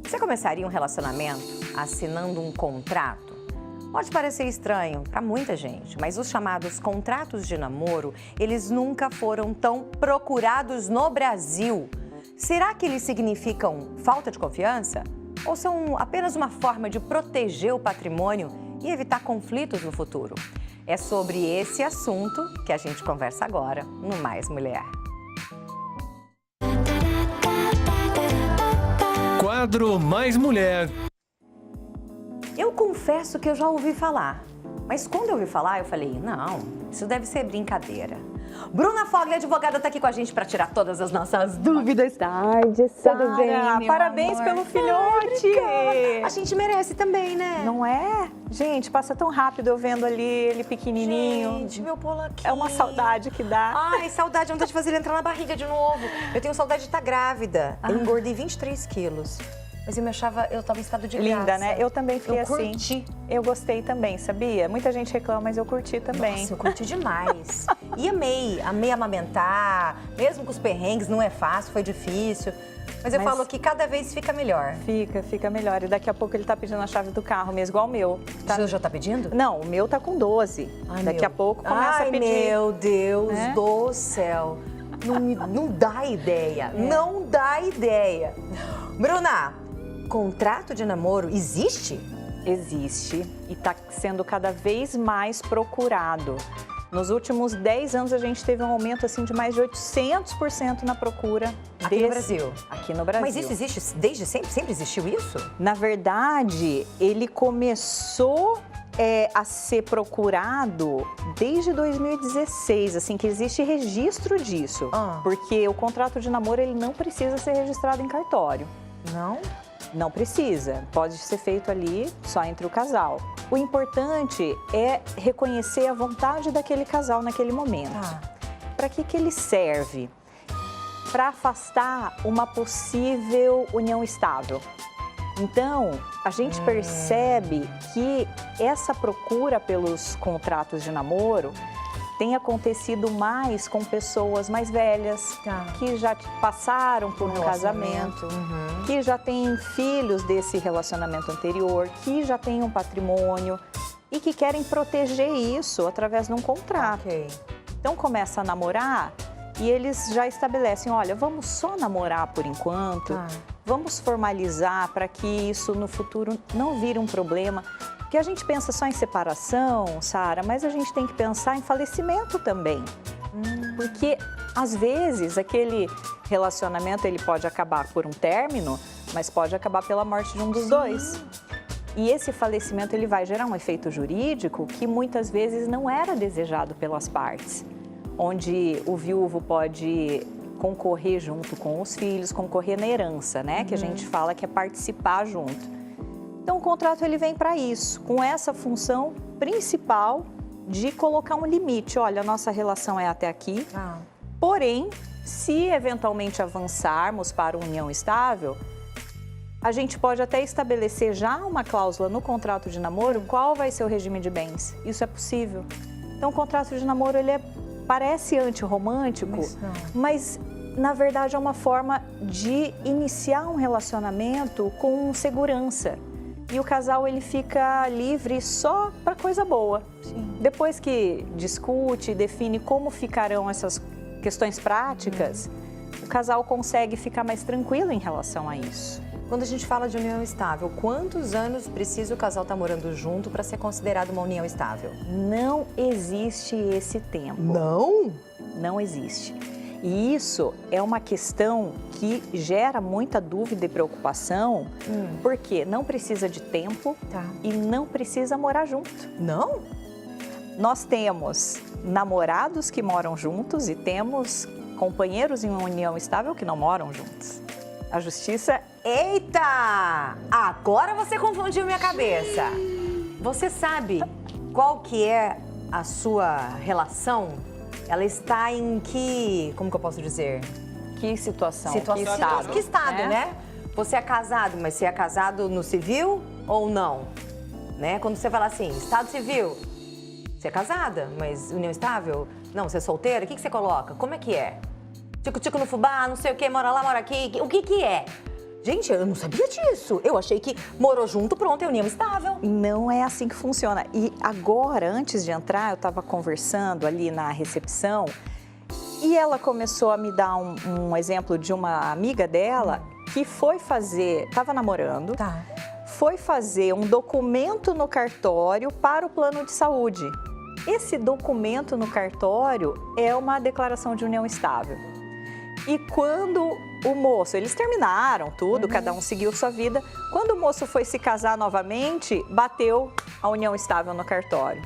Você começaria um relacionamento assinando um contrato? Pode parecer estranho para muita gente, mas os chamados contratos de namoro, eles nunca foram tão procurados no Brasil. Será que eles significam falta de confiança? Ou são apenas uma forma de proteger o patrimônio e evitar conflitos no futuro? É sobre esse assunto que a gente conversa agora no Mais Mulher. Quadro Mais Mulher. Eu confesso que eu já ouvi falar, mas quando eu ouvi falar, eu falei, não, isso deve ser brincadeira. Bruna Fogli, advogada, está aqui com a gente para tirar todas as nossas dúvidas. Boa tarde, tudo bem, meu Parabéns amor? pelo filhote! A gente merece também, né? Não é? Gente, passa tão rápido eu vendo ali ele pequenininho. Gente, meu polaquinho. É uma saudade que dá. Ai, saudade, vontade de fazer ele entrar na barriga de novo. Eu tenho saudade de estar grávida. Eu engordei 23 quilos. Mas eu me achava, eu estava em estado de graça. Linda, né? Eu também fiquei assim. Curti. Eu gostei também, sabia? Muita gente reclama, mas eu curti também. Nossa, eu curti demais. E amei amamentar. Mesmo com os perrengues, não é fácil, foi difícil. Mas eu falo que cada vez fica melhor. Fica melhor. E daqui a pouco ele tá pedindo a chave do carro mesmo, igual o meu. O seu já tá pedindo? Não, o meu tá com 12. Ai, daqui a pouco começa a pedir. Meu Deus do céu. Não dá ideia. Não dá ideia. Bruna, contrato de namoro existe? Existe e está sendo cada vez mais procurado. Nos últimos 10 anos, a gente teve um aumento assim, de mais de 800% na procura. Aqui no Brasil? Aqui no Brasil. Mas isso existe desde sempre? Sempre existiu isso? Na verdade, ele começou a ser procurado desde 2016, assim, que existe registro disso. Porque o contrato de namoro, ele não precisa ser registrado em cartório. Não? Não precisa, pode ser feito ali só entre o casal. O importante é reconhecer a vontade daquele casal naquele momento. Para que ele serve? Para afastar uma possível união estável. Então, a gente percebe que essa procura pelos contratos de namoro tem acontecido mais com pessoas mais velhas, que já passaram por um casamento, que já têm filhos desse relacionamento anterior, que já têm um patrimônio e que querem proteger isso através de um contrato. Então começa a namorar e eles já estabelecem, olha, vamos só namorar por enquanto, vamos formalizar para que isso no futuro não vire um problema. Porque a gente pensa só em separação, Sara, mas a gente tem que pensar em falecimento também. Porque, às vezes, aquele relacionamento ele pode acabar por um término, mas pode acabar pela morte de um dos dois. E esse falecimento ele vai gerar um efeito jurídico que muitas vezes não era desejado pelas partes. Onde o viúvo pode concorrer junto com os filhos, concorrer na herança, né? Que a gente fala que é participar junto. Então, o contrato ele vem para isso, com essa função principal de colocar um limite. Olha, a nossa relação é até aqui, porém, se eventualmente avançarmos para uma união estável, a gente pode até estabelecer já uma cláusula no contrato de namoro, qual vai ser o regime de bens. Isso é possível. Então, o contrato de namoro, ele parece antirromântico, mas na verdade é uma forma de iniciar um relacionamento com segurança. E o casal ele fica livre só para coisa boa. Depois que discute, define como ficarão essas questões práticas, o casal consegue ficar mais tranquilo em relação a isso. Quando a gente fala de união estável, quantos anos precisa o casal estar morando junto para ser considerado uma união estável? Não existe esse tempo. Não? Não existe. E isso é uma questão que gera muita dúvida e preocupação, porque não precisa de tempo e não precisa morar junto. Não? Nós temos namorados que moram juntos e temos companheiros em uma união estável que não moram juntos. A justiça... Eita! Agora você confundiu minha cabeça. Você sabe qual que é a sua relação? Ela está em que... Como que eu posso dizer? Que situação? Que estado, né? Você é casado, mas você é casado no civil ou não? Né? Quando você fala assim, estado civil, você é casada, mas união estável? Não, você é solteira? O que você coloca? Como é que é? Tico-tico no fubá, não sei o que, mora lá, mora aqui. O que é? Gente, eu não sabia disso. Eu achei que morou junto, pronto, é união estável. Não é assim que funciona. E agora, antes de entrar, eu estava conversando ali na recepção e ela começou a me dar um exemplo de uma amiga dela que foi fazer, estava namorando, foi fazer um documento no cartório para o plano de saúde. Esse documento no cartório é uma declaração de união estável. E quando o moço, eles terminaram tudo, cada um seguiu sua vida. Quando o moço foi se casar novamente, bateu a união estável no cartório.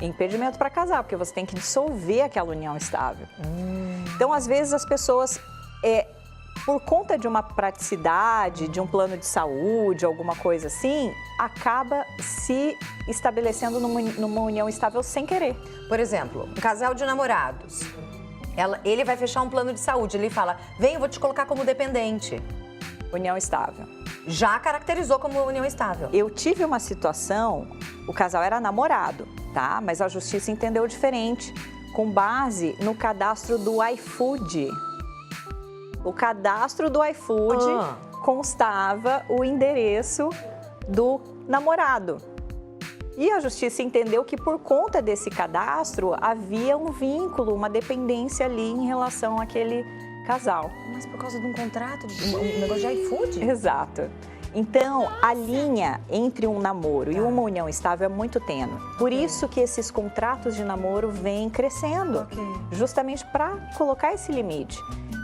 Impedimento para casar, porque você tem que dissolver aquela união estável. Então, às vezes, as pessoas, por conta de uma praticidade, de um plano de saúde, alguma coisa assim, acaba se estabelecendo numa união estável sem querer. Por exemplo, um casal de namorados. Ele vai fechar um plano de saúde, ele fala, vem, eu vou te colocar como dependente. União estável. Já caracterizou como união estável. Eu tive uma situação, o casal era namorado, tá? Mas a justiça entendeu diferente, com base no cadastro do iFood. O cadastro do iFood constava o endereço do namorado. E a justiça entendeu que por conta desse cadastro havia um vínculo, uma dependência ali em relação àquele casal. Mas por causa de um contrato, um negócio de iFood? Exato. Então, a linha entre um namoro e uma união estável é muito tênue. Por isso que esses contratos de namoro vêm crescendo, justamente para colocar esse limite.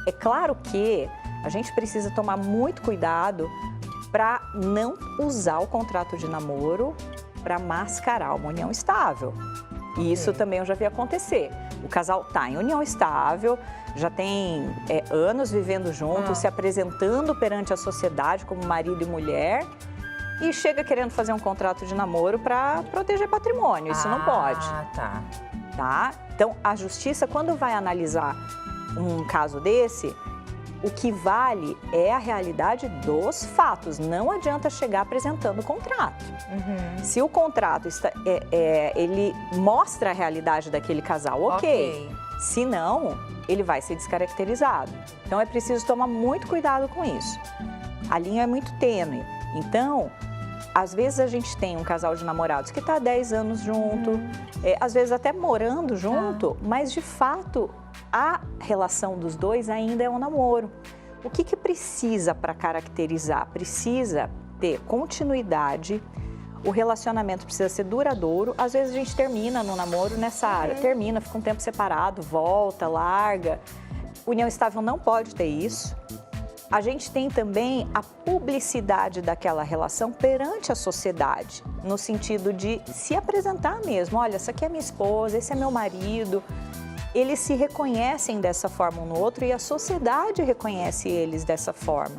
É claro que a gente precisa tomar muito cuidado para não usar o contrato de namoro para mascarar uma união estável. E isso também eu já vi acontecer. O casal está em união estável, já tem anos vivendo juntos, se apresentando perante a sociedade como marido e mulher e chega querendo fazer um contrato de namoro para proteger patrimônio. Isso não pode. Tá? Então, a justiça, quando vai analisar um caso desse, o que vale é a realidade dos fatos. Não adianta chegar apresentando o contrato. Se o contrato ele mostra a realidade daquele casal, ok. Se não, ele vai ser descaracterizado. Então, é preciso tomar muito cuidado com isso. A linha é muito tênue. Então, às vezes a gente tem um casal de namorados que está há 10 anos junto, às vezes até morando junto, mas de fato a relação dos dois ainda é um namoro. O que precisa para caracterizar? Precisa ter continuidade, o relacionamento precisa ser duradouro. Às vezes a gente termina no namoro nessa área, termina, fica um tempo separado, volta, larga. União estável não pode ter isso. A gente tem também a publicidade daquela relação perante a sociedade, no sentido de se apresentar mesmo. Olha, essa aqui é minha esposa, esse é meu marido. Eles se reconhecem dessa forma um no outro e a sociedade reconhece eles dessa forma.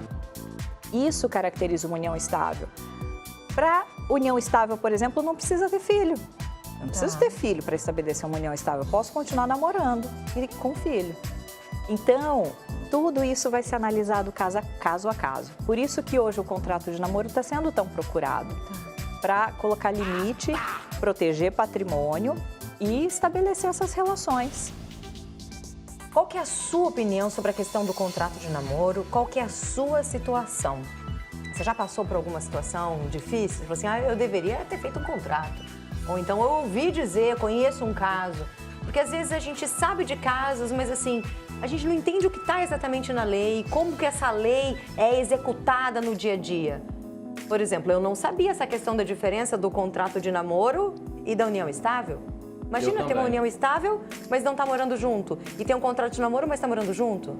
Isso caracteriza uma união estável. Para união estável, por exemplo, não precisa ter filho. Não preciso ter filho para estabelecer uma união estável. Eu posso continuar namorando e com filho. Então, tudo isso vai ser analisado caso a caso. Por isso que hoje o contrato de namoro está sendo tão procurado. Para colocar limite, proteger patrimônio e estabelecer essas relações. Qual que é a sua opinião sobre a questão do contrato de namoro? Qual que é a sua situação? Você já passou por alguma situação difícil? Você falou assim, eu deveria ter feito um contrato. Ou então, eu ouvi dizer, conheço um caso. Porque às vezes a gente sabe de casos, mas assim, a gente não entende o que está exatamente na lei, como que essa lei é executada no dia a dia. Por exemplo, eu não sabia essa questão da diferença do contrato de namoro e da união estável. Imagina ter uma união estável, mas não tá morando junto. E tem um contrato de namoro, mas tá morando junto.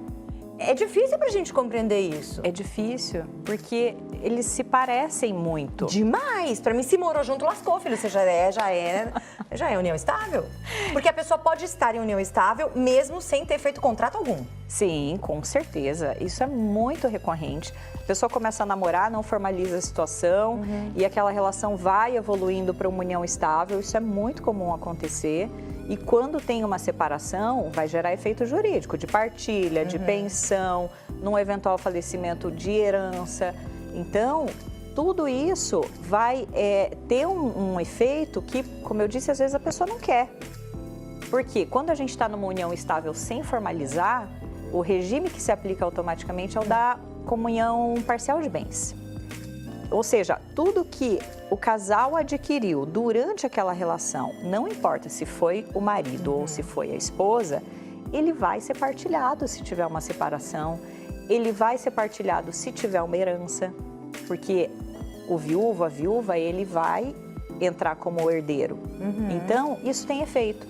É difícil pra gente compreender isso. É difícil, porque eles se parecem muito. Demais! Pra mim, se morou junto, lascou, filho. Você já é união estável. Porque a pessoa pode estar em união estável, mesmo sem ter feito contrato algum. Sim, com certeza. Isso é muito recorrente. A pessoa começa a namorar, não formaliza a situação e aquela relação vai evoluindo para uma união estável. Isso é muito comum acontecer. E quando tem uma separação, vai gerar efeito jurídico de partilha, de pensão, num eventual falecimento de herança. Então, tudo isso vai ter um efeito que, como eu disse, às vezes a pessoa não quer. Porque quando a gente está numa união estável sem formalizar, o regime que se aplica automaticamente é o da comunhão parcial de bens. Ou seja, tudo que o casal adquiriu durante aquela relação, não importa se foi o marido ou se foi a esposa, ele vai ser partilhado se tiver uma separação, ele vai ser partilhado se tiver uma herança, porque o viúvo, a viúva, ele vai entrar como herdeiro. Então, isso tem efeito.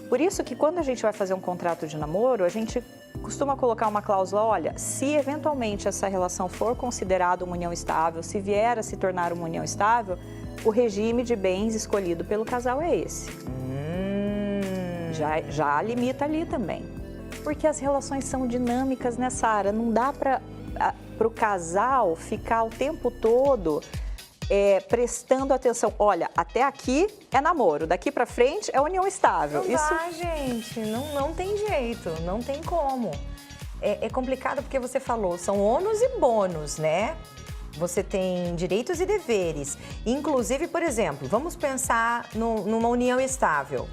Por isso que quando a gente vai fazer um contrato de namoro, a gente costuma colocar uma cláusula, olha, se eventualmente essa relação for considerada uma união estável, se vier a se tornar uma união estável, o regime de bens escolhido pelo casal é esse. Já limita ali também. Porque as relações são dinâmicas nessa área, não dá para o casal ficar o tempo todo prestando atenção. Olha, até aqui é namoro, daqui para frente é união estável. Não dá, gente, não tem jeito, não tem como. É complicado porque você falou, são ônus e bônus, né? Você tem direitos e deveres. Inclusive, por exemplo, vamos pensar numa união estável.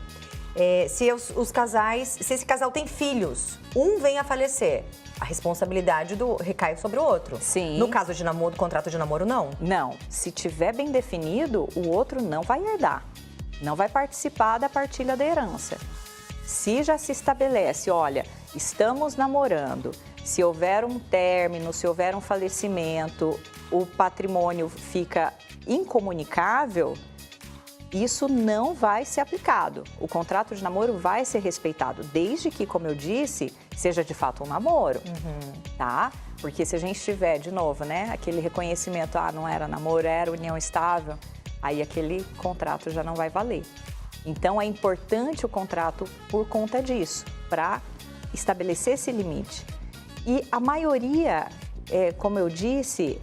Se esse casal tem filhos, um vem a falecer, a responsabilidade recai sobre o outro. Sim. No caso de namoro, contrato de namoro, não? Não. Se tiver bem definido, o outro não vai herdar, não vai participar da partilha da herança. Se já se estabelece, olha, estamos namorando, se houver um término, se houver um falecimento, o patrimônio fica incomunicável, isso não vai ser aplicado. O contrato de namoro vai ser respeitado, desde que, como eu disse, seja de fato um namoro, tá? Porque se a gente tiver, de novo, né, aquele reconhecimento, não era namoro, era união estável, aí aquele contrato já não vai valer. Então, é importante o contrato por conta disso, para estabelecer esse limite. E a maioria, como eu disse,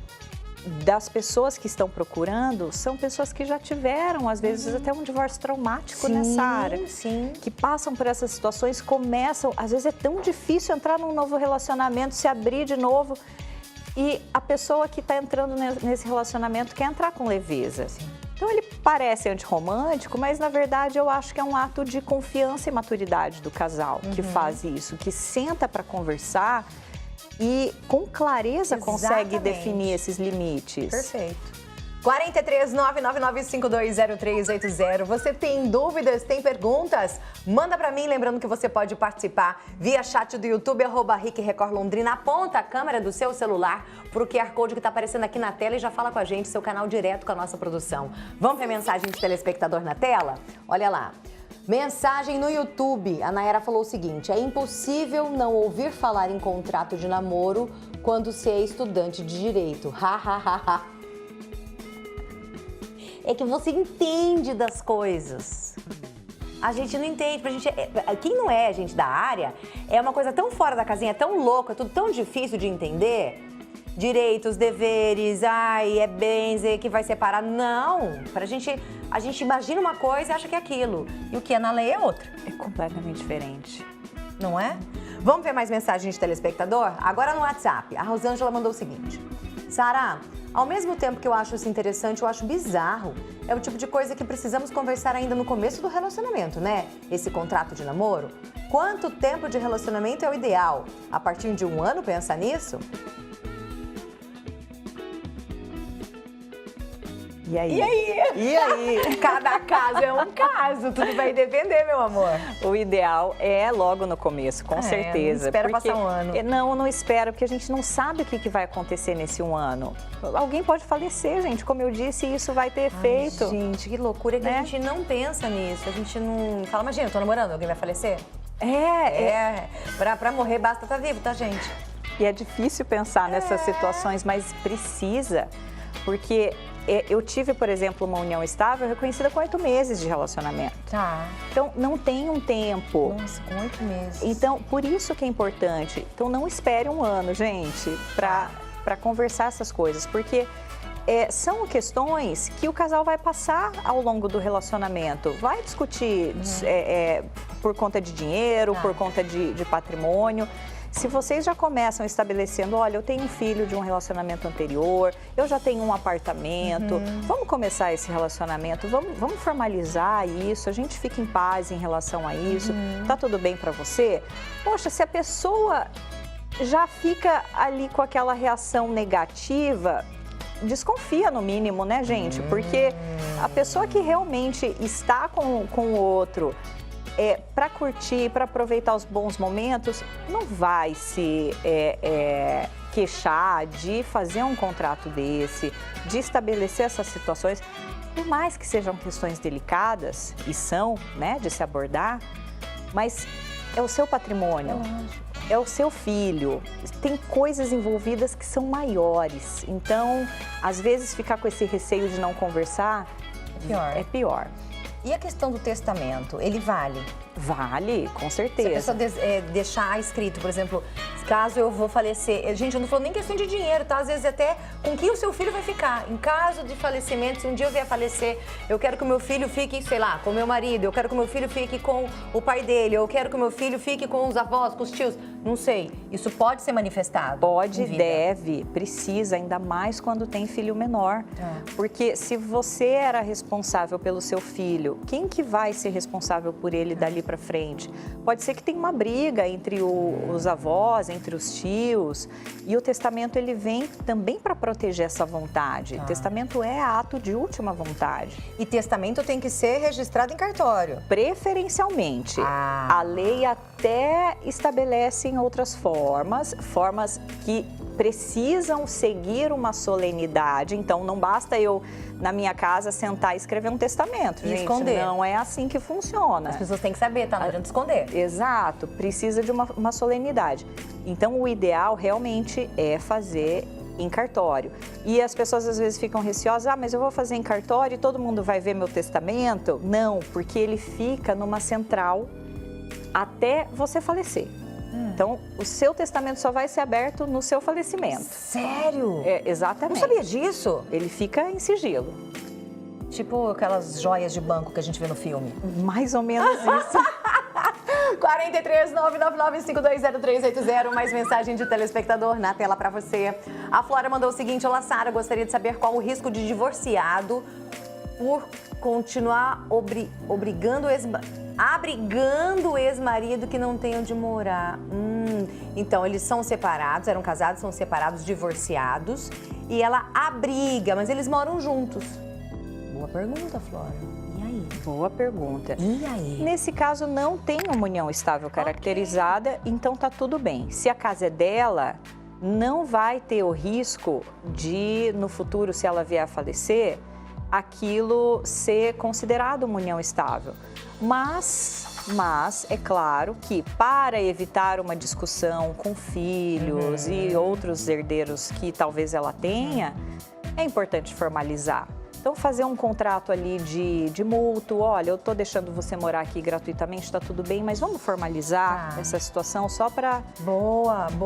das pessoas que estão procurando são pessoas que já tiveram, às vezes, até um divórcio traumático nessa área. Sim. Que passam por essas situações, começam, às vezes é tão difícil entrar num novo relacionamento, se abrir de novo. E a pessoa que está entrando nesse relacionamento quer entrar com leveza. Sim. Então ele parece antirromântico, mas na verdade eu acho que é um ato de confiança e maturidade do casal que faz isso, que senta para conversar e com clareza consegue definir esses limites. Perfeito. 43-999520380. Você tem dúvidas, tem perguntas? Manda pra mim, lembrando que você pode participar via chat do YouTube, @RicRecordLondrina. Aponta a câmera do seu celular pro QR Code que tá aparecendo aqui na tela e já fala com a gente, seu canal direto com a nossa produção. Vamos ver mensagem de telespectador na tela? Olha lá. Mensagem no YouTube. A Nayara falou o seguinte: é impossível não ouvir falar em contrato de namoro quando se é estudante de direito. É que você entende das coisas. A gente não entende. Quem não é gente da área, é uma coisa tão fora da casinha, tão louca, tudo tão difícil de entender. Direitos, deveres, é bens, que vai separar. Não, a gente imagina uma coisa e acha que é aquilo. E o que é na lei é outra. É completamente diferente. Não é? Vamos ver mais mensagens de telespectador? Agora no WhatsApp. A Rosângela mandou o seguinte: Sara, ao mesmo tempo que eu acho isso interessante, eu acho bizarro. É o tipo de coisa que precisamos conversar ainda no começo do relacionamento, né? Esse contrato de namoro. Quanto tempo de relacionamento é o ideal? A partir de 1 ano, pensa nisso? E aí? E aí? Cada caso é um caso, tudo vai depender, meu amor. O ideal é logo no começo, com certeza. Não espera passar 1 ano. Não espera, porque a gente não sabe o que vai acontecer nesse 1 ano. Alguém pode falecer, gente, como eu disse, isso vai ter efeito. Ai, gente, que loucura, que a gente não pensa nisso, a gente não fala, imagina, eu tô namorando, alguém vai falecer? Pra morrer basta estar vivo, tá, gente? E é difícil pensar nessas situações, mas precisa, porque eu tive, por exemplo, uma união estável reconhecida com 8 meses de relacionamento. Tá. Então, não tem um tempo. Nossa, com 8 meses. Então, por isso que é importante. Então, não espere 1 ano, gente, para conversar essas coisas, porque são questões que o casal vai passar ao longo do relacionamento. Vai discutir por conta de dinheiro, por conta de patrimônio. Se vocês já começam estabelecendo, olha, eu tenho um filho de um relacionamento anterior, eu já tenho um apartamento, vamos começar esse relacionamento, vamos formalizar isso, a gente fica em paz em relação a isso, tá tudo bem para você? Poxa, se a pessoa já fica ali com aquela reação negativa, desconfia no mínimo, né, gente? Porque a pessoa que realmente está com o outro para curtir, para aproveitar os bons momentos, não vai se queixar de fazer um contrato desse, de estabelecer essas situações, por mais que sejam questões delicadas, e são, né, de se abordar, mas é o seu patrimônio. É o seu filho, tem coisas envolvidas que são maiores. Então, às vezes, ficar com esse receio de não conversar é pior. E a questão do testamento, ele vale? Vale, com certeza. Se a pessoa deixar escrito, por exemplo, caso eu vou falecer... Gente, eu não falo nem questão de dinheiro, tá? Às vezes até com que o seu filho vai ficar. Em caso de falecimento, se um dia eu vier falecer, eu quero que o meu filho fique, sei lá, com o meu marido, eu quero que o meu filho fique com o pai dele, eu quero que o meu filho fique com os avós, com os tios. Não sei. Isso pode ser manifestado? Pode, deve, precisa, ainda mais quando tem filho menor. Porque se você era responsável pelo seu filho, quem que vai ser responsável por ele dali para frente? Pode ser que tenha uma briga entre os avós, entre os tios, e o testamento ele vem também para proteger essa vontade. Testamento é ato de última vontade. E testamento tem que ser registrado em cartório? Preferencialmente. A lei até estabelece em outras formas que precisam seguir uma solenidade. Então, não basta eu, na minha casa, sentar e escrever um testamento, gente. Esconder. Não é assim que funciona. As pessoas têm que saber, tá? Não adianta esconder. Exato. Precisa de uma solenidade. Então, o ideal realmente é fazer em cartório. E as pessoas às vezes ficam receosas, mas eu vou fazer em cartório e todo mundo vai ver meu testamento? Não, porque ele fica numa central até você falecer. Então, o seu testamento só vai ser aberto no seu falecimento. Sério? Exatamente. Não sabia disso? Ele fica em sigilo. Tipo aquelas joias de banco que a gente vê no filme. Mais ou menos isso. 43 999 520380, mais mensagem de telespectador na tela pra você. A Flora mandou o seguinte: olá, Sara, gostaria de saber qual o risco de divorciado por continuar abrigando o ex-marido que não tem onde morar. Então, eles são separados, eram casados, são separados, divorciados, e ela abriga, mas eles moram juntos. Boa pergunta, Flora. E aí? Boa pergunta. E aí? Nesse caso, não tem uma união estável caracterizada, então tá tudo bem. Se a casa é dela, não vai ter o risco de, no futuro, se ela vier a falecer, aquilo ser considerado uma união estável. Mas é claro que, para evitar uma discussão com filhos e outros herdeiros que talvez ela tenha, é importante formalizar. Então, fazer um contrato ali de mútuo, olha, eu estou deixando você morar aqui gratuitamente, está tudo bem, mas vamos formalizar essa situação só para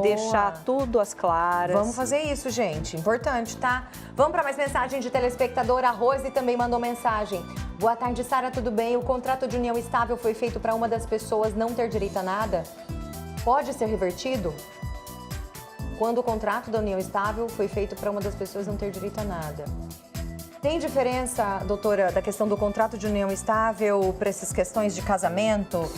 deixar tudo às claras. Vamos fazer isso, gente. Importante, tá? Vamos para mais mensagem de telespectador. A Rose também mandou mensagem. Boa tarde, Sara, tudo bem? O contrato de união estável foi feito para uma das pessoas não ter direito a nada? Pode ser revertido? Quando o contrato da união estável foi feito para uma das pessoas não ter direito a nada. Tem diferença, doutora, da questão do contrato de união estável para essas questões de casamento?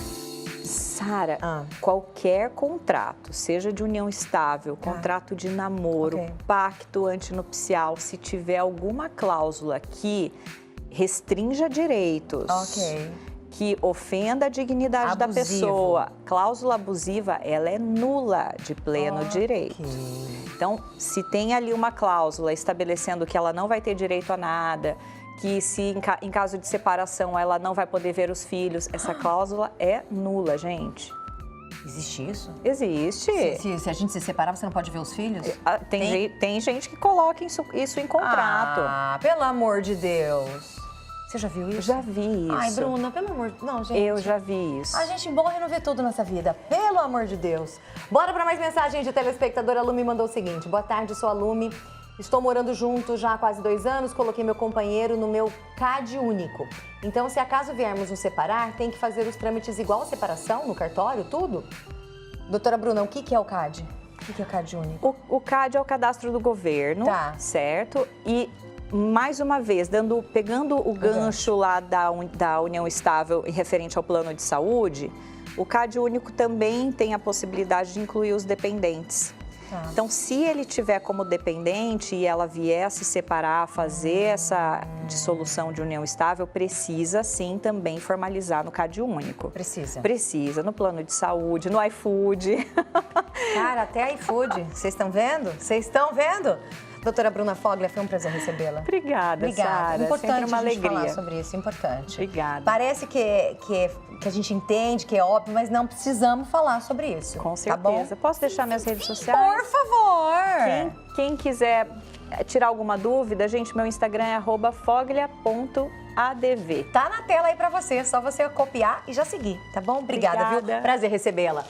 Sara, qualquer contrato, seja de união estável, contrato de namoro, pacto antinupcial, se tiver alguma cláusula que restrinja direitos, que ofenda a dignidade da pessoa, cláusula abusiva, ela é nula de pleno direito. Então, se tem ali uma cláusula estabelecendo que ela não vai ter direito a nada, que se em caso de separação ela não vai poder ver os filhos, essa cláusula é nula, gente. Existe isso? Existe. Se a gente se separar, você não pode ver os filhos? Tem gente que coloca isso em contrato. Ah, pelo amor de Deus. Você já viu isso? Já vi isso. Ai, Bruna, pelo amor de Deus. Não, gente. Eu já vi isso. A gente morre e não vê tudo nessa vida. Pelo amor de Deus. Bora para mais mensagem de telespectadora. A Lume mandou o seguinte. Boa tarde, sou a Lume. Estou morando junto já há quase 2 anos. Coloquei meu companheiro no meu CAD único. Então, se acaso viermos nos separar, tem que fazer os trâmites igual a separação, no cartório, tudo? Doutora Bruna, o que é o CAD? O que é o CAD único? O CAD é o cadastro do governo, certo? E... mais uma vez, pegando o gancho lá da união estável e referente ao plano de saúde, O CAD único também tem a possibilidade de incluir os dependentes. Então, se ele tiver como dependente e ela vier a se separar, fazer essa dissolução de união estável, precisa sim também formalizar no CAD único. Precisa. Precisa, no plano de saúde, no iFood. Cara, até iFood. Vocês estão vendo? Vocês estão vendo? Doutora Bruna Foglia, foi um prazer recebê-la. Obrigada, Sara. Importante sempre uma a gente alegria. falar sobre isso, importante. Obrigada. Parece que a gente entende, que é óbvio, mas não precisamos falar sobre isso. Com Tá bom? certeza. Posso deixar minhas redes sociais? Por favor! Quem quiser tirar alguma dúvida, gente, meu Instagram é @foglia.adv. Tá na tela aí pra você, é só você copiar e já seguir, tá bom? Obrigada, Obrigada. viu? Prazer recebê-la.